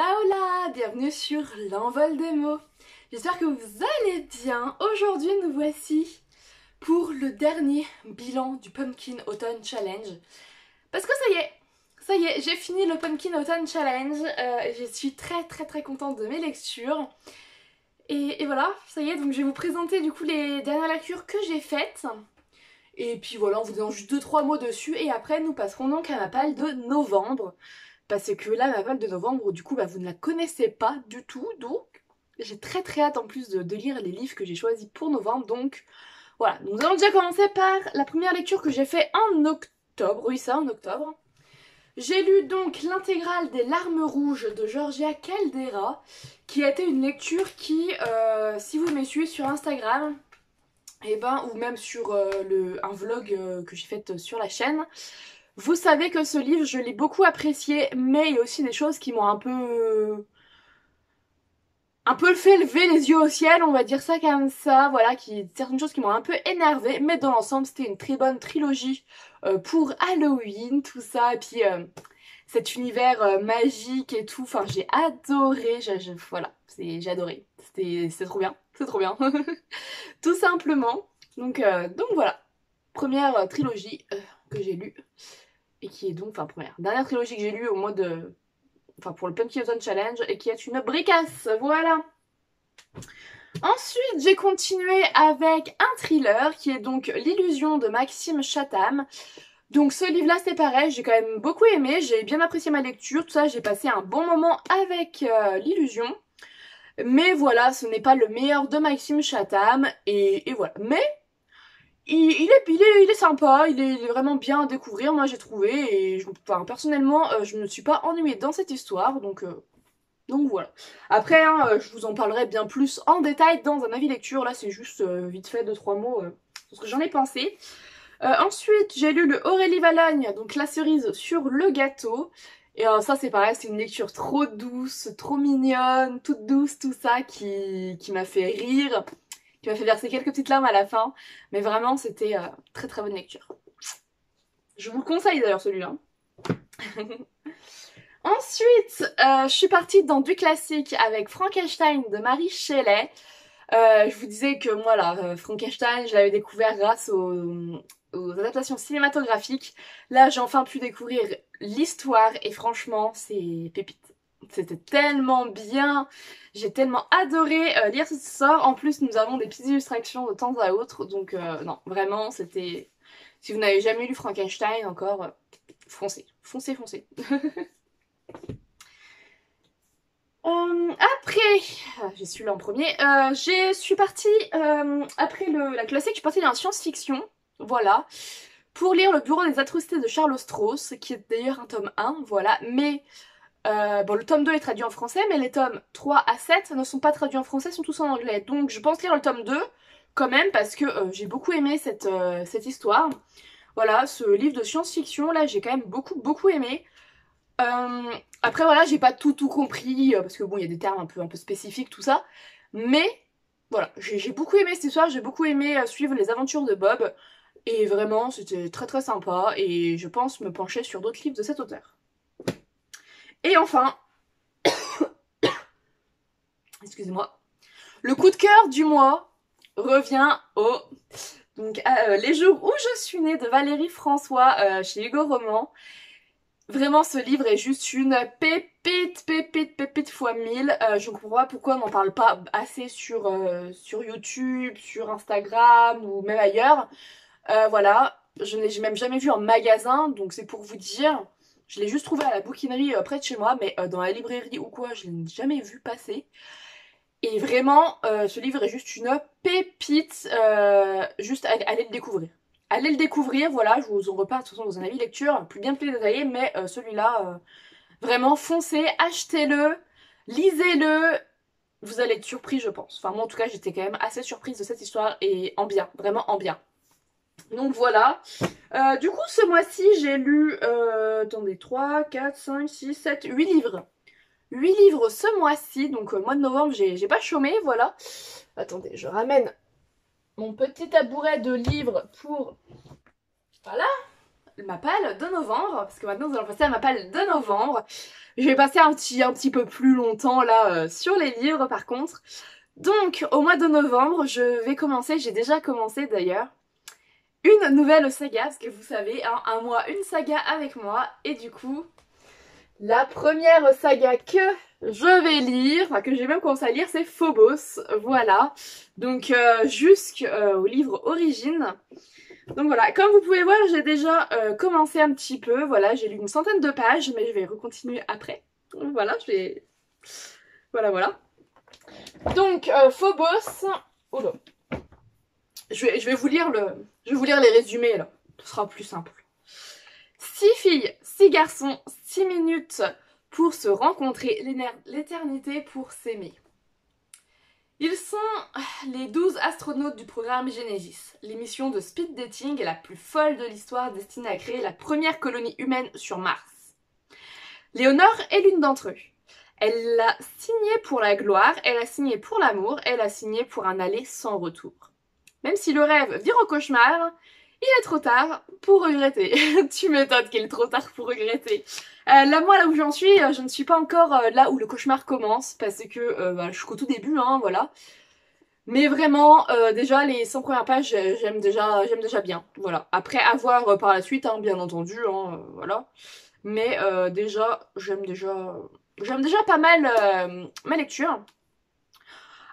Hola hola, bienvenue sur l'envol des mots. J'espère que vous allez bien. Aujourd'hui nous voici pour le dernier bilan du Pumpkin Autumn Challenge. Parce que ça y est, j'ai fini le Pumpkin Autumn Challenge. Je suis très contente de mes lectures. Et voilà, ça y est, donc je vais vous présenter du coup les dernières lectures que j'ai faites. Et puis voilà, en vous disant juste 2-3 mots dessus. Et après nous passerons donc à ma palle de novembre. Parce que là, ma palle de novembre, du coup, vous ne la connaissez pas du tout. Donc, j'ai très hâte en plus de lire les livres que j'ai choisis pour novembre. Donc, voilà. Nous allons déjà commencer par la première lecture que j'ai fait en octobre. Oui, ça, en octobre. J'ai lu donc l'intégrale des Larmes Rouges de Georgia Caldera, qui a été une lecture qui, si vous me suivez sur Instagram, ou même sur un vlog que j'ai fait sur la chaîne, vous savez que ce livre, je l'ai beaucoup apprécié, mais il y a aussi des choses qui m'ont un peu fait lever les yeux au ciel, on va dire ça comme ça, voilà, certaines choses qui m'ont un peu énervée, mais dans l'ensemble, c'était une très bonne trilogie pour Halloween, tout ça, et puis cet univers magique et tout, enfin, j'ai adoré, voilà, j'ai adoré, c'est trop bien, c'est trop bien, tout simplement, donc voilà, première trilogie que j'ai lue. Et qui est donc, dernière trilogie que j'ai lue au mois de... pour le Pumpkin Autumn Challenge, et qui est une bricasse, voilà. Ensuite, j'ai continué avec un thriller, qui est donc L'illusion de Maxime Chatham. Donc ce livre-là, c'est pareil, j'ai quand même beaucoup aimé, j'ai bien apprécié ma lecture, tout ça, j'ai passé un bon moment avec l'illusion. Mais voilà, ce n'est pas le meilleur de Maxime Chatham, et voilà. Mais il est sympa, il est vraiment bien à découvrir, moi j'ai trouvé, et personnellement je ne me suis pas ennuyée dans cette histoire, donc voilà. Après, je vous en parlerai bien plus en détail dans un avis lecture, là c'est juste vite fait 2-3 mots sur ce que j'en ai pensé. Ensuite, j'ai lu le Aurélie Valagne, donc la cerise sur le gâteau, et ça c'est pareil, c'est une lecture trop douce, trop mignonne, toute douce, tout ça, qui m'a fait rire, qui m'a fait verser quelques petites larmes à la fin, mais vraiment c'était très bonne lecture. Je vous le conseille d'ailleurs celui-là. Ensuite, je suis partie dans du classique avec Frankenstein de Mary Shelley. Je vous disais que moi là, Frankenstein, je l'avais découvert grâce aux adaptations cinématographiques. Là, j'ai enfin pu découvrir l'histoire et franchement, c'est pépite. C'était tellement bien, j'ai tellement adoré lire cette histoire. En plus, nous avons des petites illustrations de temps à autre, donc non, vraiment, c'était... Si vous n'avez jamais lu Frankenstein encore, foncez. Après, j'ai su là en premier, je suis partie, après la classique, je suis partie dans la science-fiction, voilà, pour lire Le Bureau des atrocités de Charles Strauss, qui est d'ailleurs un tome 1, voilà, mais le tome 2 est traduit en français, mais les tomes 3 à 7 ne sont pas traduits en français, sont tous en anglais. Donc je pense lire le tome 2 quand même, parce que j'ai beaucoup aimé cette histoire. Voilà, ce livre de science-fiction, là, j'ai quand même beaucoup aimé. Après, voilà, j'ai pas tout compris, parce que bon, il y a des termes un peu spécifiques, tout ça. Mais, voilà, j'ai beaucoup aimé cette histoire, j'ai beaucoup aimé suivre les aventures de Bob. Et vraiment, c'était très sympa, et je pense me pencher sur d'autres livres de cet auteur. Et enfin, excusez-moi, le coup de cœur du mois revient au... Donc, Les jours où je suis née de Valérie François chez Hugo Roman. Vraiment, ce livre est juste une pépite fois 1000. Je ne comprends pas pourquoi on n'en parle pas assez sur YouTube, sur Instagram ou même ailleurs. Voilà, je n'ai même jamais vu en magasin, donc c'est pour vous dire. Je l'ai juste trouvé à la bouquinerie près de chez moi, mais dans la librairie ou quoi, je l'ai jamais vu passer. Et vraiment, ce livre est juste une pépite. Juste, allez le découvrir. Allez le découvrir, voilà, je vous en reparle de toute façon dans un avis lecture plus détaillé, mais celui-là, vraiment foncez, achetez-le, lisez-le, vous allez être surpris je pense. Enfin moi en tout cas j'étais quand même assez surprise de cette histoire et en bien, vraiment en bien. Donc voilà. Du coup ce mois-ci j'ai lu, attendez, 3, 4, 5, 6, 7, 8 livres. 8 livres ce mois-ci, donc mois de novembre j'ai pas chômé, voilà. Attendez, je ramène mon petit tabouret de livres pour... Voilà. ma palle de novembre, parce que maintenant nous allons passer à ma palle de novembre. Je vais passer un petit peu plus longtemps là sur les livres par contre. Donc au mois de novembre, je vais commencer, j'ai déjà commencé d'ailleurs, une nouvelle saga, parce que vous savez, hein, un mois, une saga avec moi, et du coup, la première saga que je vais lire, enfin que j'ai même commencé à lire, c'est Phobos, voilà. Donc jusqu'au livre Origine. Donc voilà, comme vous pouvez voir, j'ai déjà commencé un petit peu, voilà, j'ai lu une centaine de pages, mais je vais recontinuer après. Voilà, je vais... Voilà. Donc, Phobos... Oh là. Je vais vous lire les résumés, là. Ce sera plus simple. 6 filles, 6 garçons, 6 minutes pour se rencontrer, l'éternité pour s'aimer. Ils sont les 12 astronautes du programme Genesis. L'émission de speed dating est la plus folle de l'histoire destinée à créer la première colonie humaine sur Mars. Léonore est l'une d'entre eux. Elle a signé pour la gloire, elle a signé pour l'amour, elle a signé pour un aller sans retour. Même si le rêve vire au cauchemar, il est trop tard pour regretter. Tu m'étonnes qu'il est trop tard pour regretter. Moi, là où j'en suis, je ne suis pas encore là où le cauchemar commence, parce que je suis qu'au tout début, hein, voilà. Mais vraiment, déjà, les 100 premières pages, j'aime déjà bien, voilà. Après, à voir par la suite, hein, bien entendu, hein, voilà. Mais j'aime déjà pas mal ma lecture.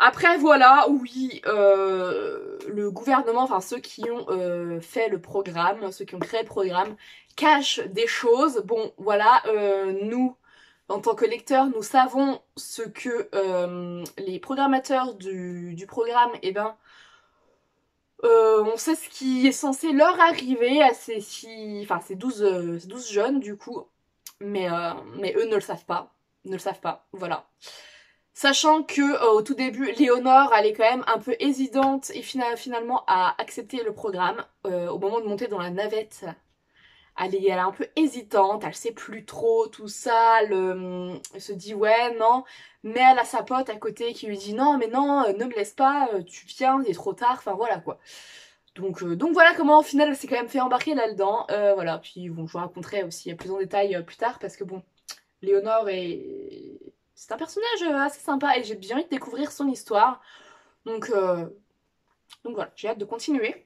Après voilà, oui, le gouvernement, enfin ceux qui ont fait le programme, ceux qui ont créé le programme, cachent des choses. Bon voilà, nous, en tant que lecteurs, nous savons ce que les programmateurs du programme, eh ben, on sait ce qui est censé leur arriver à ces 12 jeunes du coup, mais eux ne le savent pas, voilà. Sachant que au tout début, Léonore, elle est quand même un peu hésitante et finalement à accepter le programme. Au moment de monter dans la navette, elle est un peu hésitante, elle sait plus trop tout ça, elle se dit ouais, non, mais elle a sa pote à côté qui lui dit non, mais non, ne me laisse pas, tu viens, il est trop tard, enfin voilà quoi. Donc voilà comment au final elle s'est quand même fait embarquer là-dedans, voilà, puis bon, je vous raconterai aussi plus en détail plus tard parce que bon, Léonore c'est un personnage assez sympa et j'ai bien envie de découvrir son histoire. Donc voilà, j'ai hâte de continuer.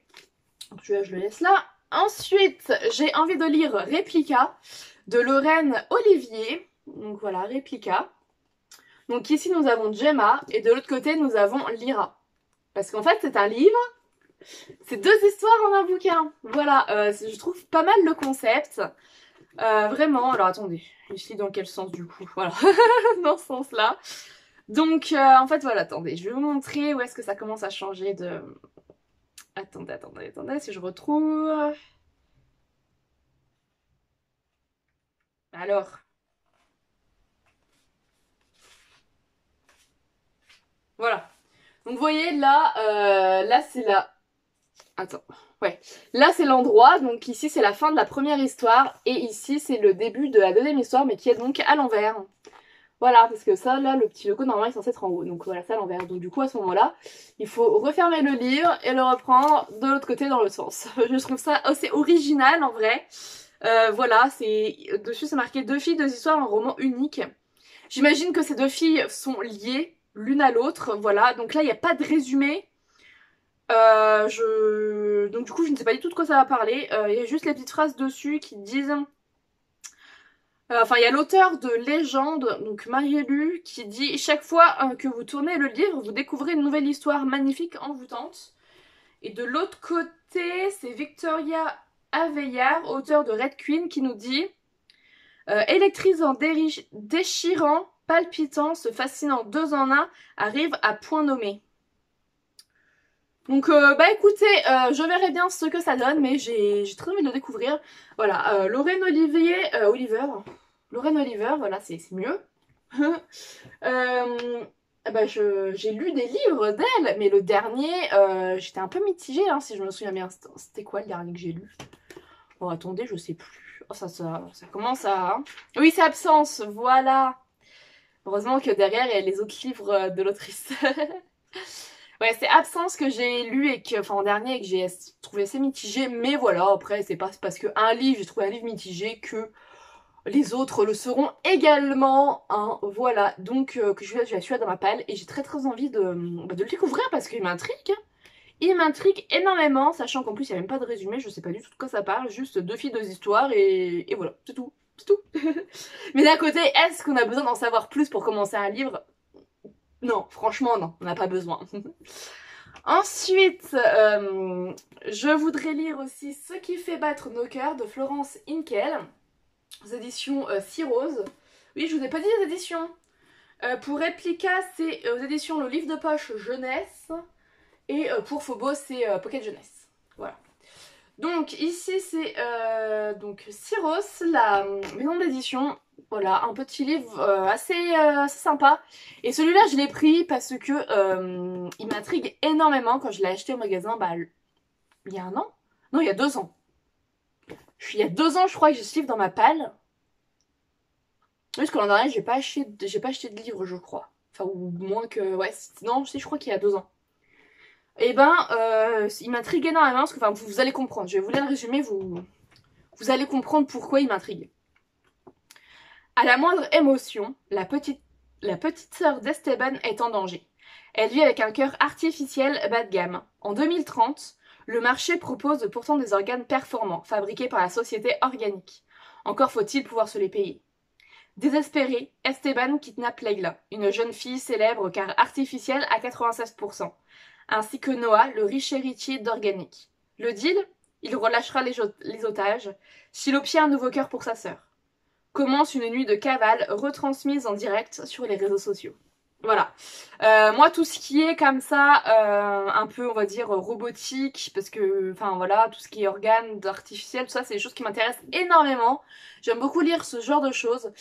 Donc je le laisse là. Ensuite, j'ai envie de lire Réplica de Lorraine Olivier. Donc voilà, Réplica. Donc ici nous avons Gemma et de l'autre côté nous avons Lyra. Parce qu'en fait c'est un livre, c'est 2 histoires en un bouquin. Voilà, je trouve pas mal le concept. Vraiment, alors attendez, je lis dans quel sens du coup, voilà, dans ce sens-là. Donc, en fait, voilà, attendez, je vais vous montrer où est-ce que ça commence à changer de... Attendez, si je retrouve... Alors... Voilà. Donc, vous voyez, là c'est la... Attends, ouais. Là, c'est l'endroit, donc ici, c'est la fin de la première histoire, et ici, c'est le début de la deuxième histoire, mais qui est donc à l'envers. Voilà, parce que ça, là, le petit logo, normalement, est censé être en haut. Donc voilà, ça à l'envers. Donc du coup, à ce moment-là, il faut refermer le livre et le reprendre de l'autre côté dans le sens. Je trouve ça assez original, en vrai. Voilà, dessus, c'est marqué 2 filles, 2 histoires, un roman unique. J'imagine que ces 2 filles sont liées l'une à l'autre. Voilà, donc là, il n'y a pas de résumé. Donc du coup, je ne sais pas du tout de quoi ça va parler. Il y a juste les petites phrases dessus qui disent... Enfin, il y a l'auteur de Légende, donc Marielu, qui dit « Chaque fois que vous tournez le livre, vous découvrez une nouvelle histoire magnifique, envoûtante. » Et de l'autre côté, c'est Victoria Aveillard, auteur de Red Queen, qui nous dit électrisant, déchirant, palpitant, ce fascinant 2 en 1 arrive à point nommé. » Donc écoutez, je verrai bien ce que ça donne, mais j'ai très envie de le découvrir. Voilà, Lorraine Olivier, voilà, c'est mieux. J'ai lu des livres d'elle, mais le dernier, j'étais un peu mitigée, hein, si je me souviens bien. C'était quoi le dernier que j'ai lu? Oh, attendez, je sais plus. Oh, ça commence à... Hein. Oui, c'est Absence, voilà. Heureusement que derrière, il y a les autres livres de l'autrice. Ouais, c'est Absence que j'ai lu et que, enfin en dernier, et que j'ai trouvé assez mitigé, mais voilà, après c'est pas parce que un livre, j'ai trouvé un livre mitigé que les autres le seront également, hein, voilà, donc que je vais celui-là dans ma palle et j'ai très très envie de le découvrir parce qu'il m'intrigue. Il m'intrigue énormément, sachant qu'en plus il n'y a même pas de résumé, je sais pas du tout de quoi ça parle, juste deux filles, deux histoires et voilà, c'est tout. C'est tout. Mais d'un côté, est-ce qu'on a besoin d'en savoir plus pour commencer un livre? Non, franchement non, on n'a pas besoin. Ensuite, je voudrais lire aussi Ce qui fait battre nos cœurs de Florence Inkel, aux éditions Cirrose. Oui, je vous ai pas dit les éditions. Pour Replica, c'est aux éditions Le Livre de Poche Jeunesse. Et pour Phobos, c'est Pocket Jeunesse. Voilà. Donc ici, c'est donc Cirrose, la maison d'édition. Voilà, un petit livre assez sympa. Et celui-là, je l'ai pris parce que il m'intrigue énormément. Quand je l'ai acheté au magasin, bah, il y a un an? Non, il y a 2 ans. Il y a 2 ans, je crois que j'ai ce livre dans ma palle. Oui, parce que l'an dernier, j'ai pas acheté de livre, je crois. Enfin, ou moins que... Ouais, non, je crois qu'il y a 2 ans. Et ben, il m'intrigue énormément, parce que enfin, vous allez comprendre. Je vais vous lire le résumé, vous allez comprendre pourquoi il m'intrigue. À la moindre émotion, la petite sœur d'Esteban est en danger. Elle vit avec un cœur artificiel bas de gamme. En 2030, le marché propose pourtant des organes performants, fabriqués par la société organique. Encore faut-il pouvoir se les payer. Désespéré, Esteban kidnappe Leila, une jeune fille célèbre car artificielle à 96%, ainsi que Noah, le riche héritier d'organique. Le deal? Il relâchera les otages s'il obtient un nouveau cœur pour sa sœur. Commence une nuit de cavale retransmise en direct sur les réseaux sociaux. Voilà. Moi, tout ce qui est comme ça, un peu, on va dire, robotique, parce que, enfin, voilà, tout ce qui est organes artificiels, tout ça, c'est des choses qui m'intéressent énormément. J'aime beaucoup lire ce genre de choses.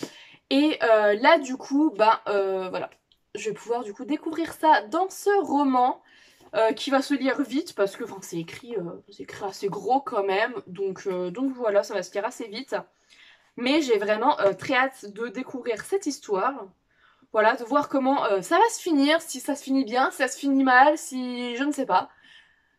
Et là, du coup, ben, voilà. Je vais pouvoir, du coup, découvrir ça dans ce roman. Qui va se lire vite parce que c'est écrit assez gros quand même, donc voilà, ça va se lire assez vite. Mais j'ai vraiment très hâte de découvrir cette histoire, voilà, de voir comment ça va se finir, si ça se finit bien, si ça se finit mal, si je ne sais pas.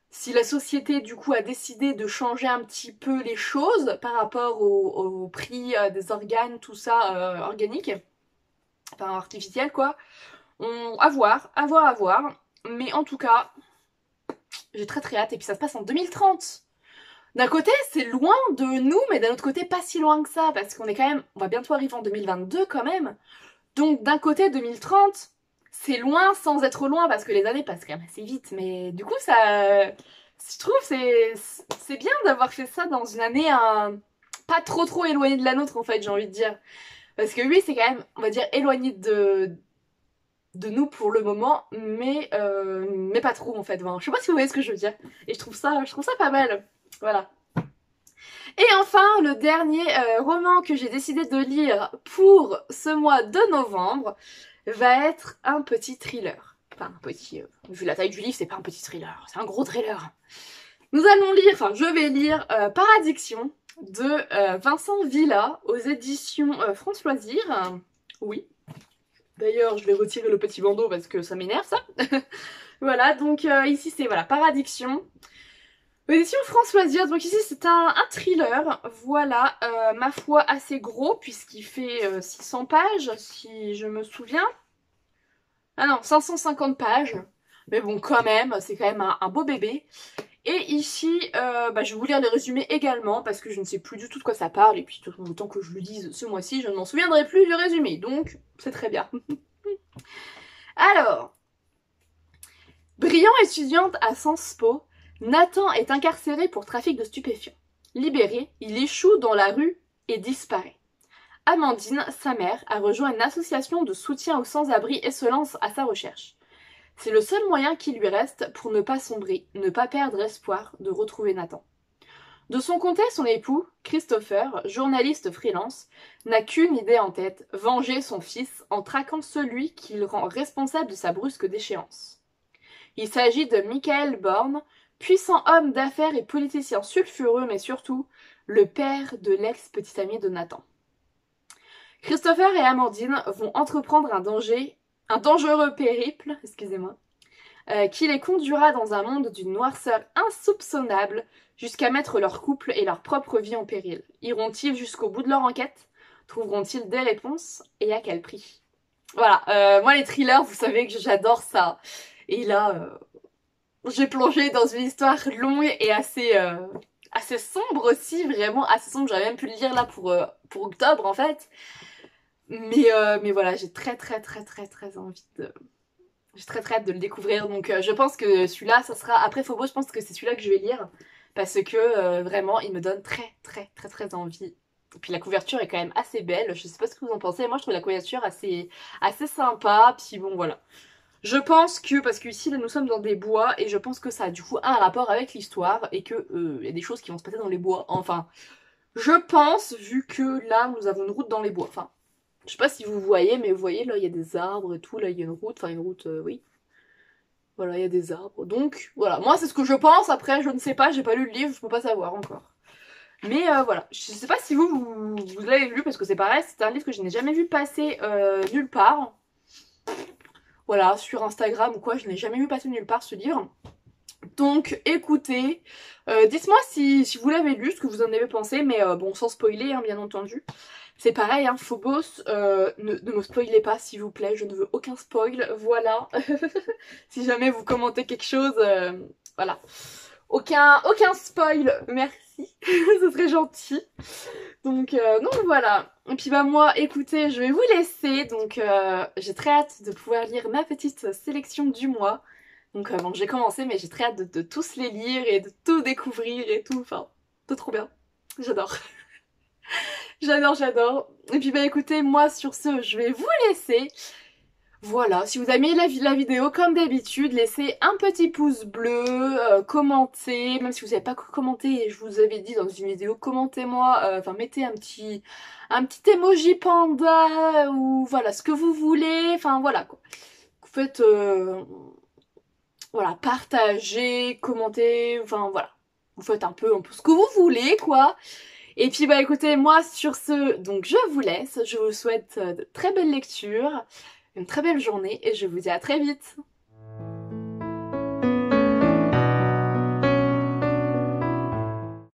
Si la société du coup a décidé de changer un petit peu les choses par rapport au prix des organes, tout ça organique, enfin artificiel quoi. À voir, à voir, à voir. Mais en tout cas, j'ai très très hâte et puis ça se passe en 2030. D'un côté, c'est loin de nous, mais d'un autre côté, pas si loin que ça, parce qu'on est quand même, on va bientôt arriver en 2022 quand même. Donc d'un côté, 2030, c'est loin sans être loin, parce que les années passent quand même assez vite. Mais du coup, ça, je trouve, c'est bien d'avoir fait ça dans une année pas trop éloignée de la nôtre, en fait, j'ai envie de dire. Parce que oui, c'est quand même, on va dire, éloigné de nous pour le moment, mais pas trop en fait. Enfin, je sais pas si vous voyez ce que je veux dire. Et je trouve ça pas mal. Voilà. Et enfin, le dernier roman que j'ai décidé de lire pour ce mois de novembre va être un petit thriller. Enfin, un petit... vu la taille du livre, c'est pas un petit thriller, c'est un gros thriller. Nous allons lire, enfin je vais lire Paradiction de Vincent Villa aux éditions France Loisirs. Oui. D'ailleurs, je vais retirer le petit bandeau parce que ça m'énerve ça. Voilà, donc ici c'est voilà, Paradiction. Édition France Loisirs, donc ici c'est un thriller, voilà, ma foi assez gros puisqu'il fait 600 pages si je me souviens. Ah non, 550 pages, mais bon quand même, c'est quand même un beau bébé. Et ici, je vais vous lire les résumés également parce que je ne sais plus du tout de quoi ça parle et puis autant que je le lise ce mois-ci, je ne m'en souviendrai plus du résumé, donc c'est très bien. Alors, brillant étudiante à Sciences Po, Nathan est incarcéré pour trafic de stupéfiants. Libéré, il échoue dans la rue et disparaît. Amandine, sa mère, a rejoint une association de soutien aux sans-abri et se lance à sa recherche. C'est le seul moyen qui lui reste pour ne pas sombrer, ne pas perdre espoir de retrouver Nathan. De son côté, son époux, Christopher, journaliste freelance, n'a qu'une idée en tête, venger son fils en traquant celui qu'il rend responsable de sa brusque déchéance. Il s'agit de Michael Bourne, puissant homme d'affaires et politicien sulfureux, mais surtout le père de l'ex-petit ami de Nathan. Christopher et Amandine vont entreprendre un dangereux périple, qui les conduira dans un monde d'une noirceur insoupçonnable jusqu'à mettre leur couple et leur propre vie en péril. Iront-ils jusqu'au bout de leur enquête? Trouveront-ils des réponses? Et à quel prix? Voilà, moi les thrillers, vous savez que j'adore ça. Et là, j'ai plongé dans une histoire longue et assez sombre aussi, vraiment assez sombre. J'aurais même pu le lire là pour octobre en fait. Mais voilà, j'ai très envie de... J'ai très hâte de le découvrir. Donc je pense que celui-là, ça sera... Après Phobos, je pense que c'est celui-là que je vais lire. Parce que vraiment, il me donne très envie. Et puis la couverture est quand même assez belle. Je sais pas ce que vous en pensez. Moi, je trouve la couverture assez sympa. Puis bon, voilà. Je pense que, parce qu'ici, là, nous sommes dans des bois. Et je pense que ça a du coup un rapport avec l'histoire. Et que y a des choses qui vont se passer dans les bois. Enfin, je pense, vu que là, nous avons une route dans les bois. Enfin, je sais pas si vous voyez, mais vous voyez, là, il y a des arbres et tout. Là, il y a une route. Enfin, une route, oui. Voilà, il y a des arbres. Donc, voilà. Moi, c'est ce que je pense. Après, je ne sais pas. J'ai pas lu le livre. Je peux pas savoir encore. Mais voilà, je sais pas si vous l'avez lu parce que c'est pareil, c'est un livre que je n'ai jamais vu passer nulle part. Voilà, sur Instagram ou quoi, je n'ai jamais vu passer nulle part ce livre. Donc écoutez, dites-moi si vous l'avez lu, ce que vous en avez pensé, mais bon, sans spoiler, hein, bien entendu. C'est pareil, hein, Phobos, ne me spoilez pas s'il vous plaît, je ne veux aucun spoil, voilà. Si jamais vous commentez quelque chose, voilà. Aucun spoil, merci, ce serait gentil. Donc voilà. Et puis bah moi, écoutez, je vais vous laisser. Donc j'ai très hâte de pouvoir lire ma petite sélection du mois. Donc bon, j'ai commencé, mais j'ai très hâte de tous les lire et de tout découvrir et tout. Enfin, c'est trop bien. J'adore. J'adore. Et puis bah écoutez, moi sur ce, je vais vous laisser. Voilà, si vous avez aimé la vidéo, comme d'habitude, laissez un petit pouce bleu, commentez, même si vous n'avez pas commenté, et je vous avais dit dans une vidéo, commentez-moi, enfin mettez un petit emoji panda, ou voilà, ce que vous voulez, enfin voilà quoi. Vous faites, voilà, partagez, commentez, enfin voilà. Vous faites un peu ce que vous voulez quoi. Et puis bah écoutez, moi sur ce, donc je vous laisse, je vous souhaite de très belles lectures, une très belle journée et je vous dis à très vite.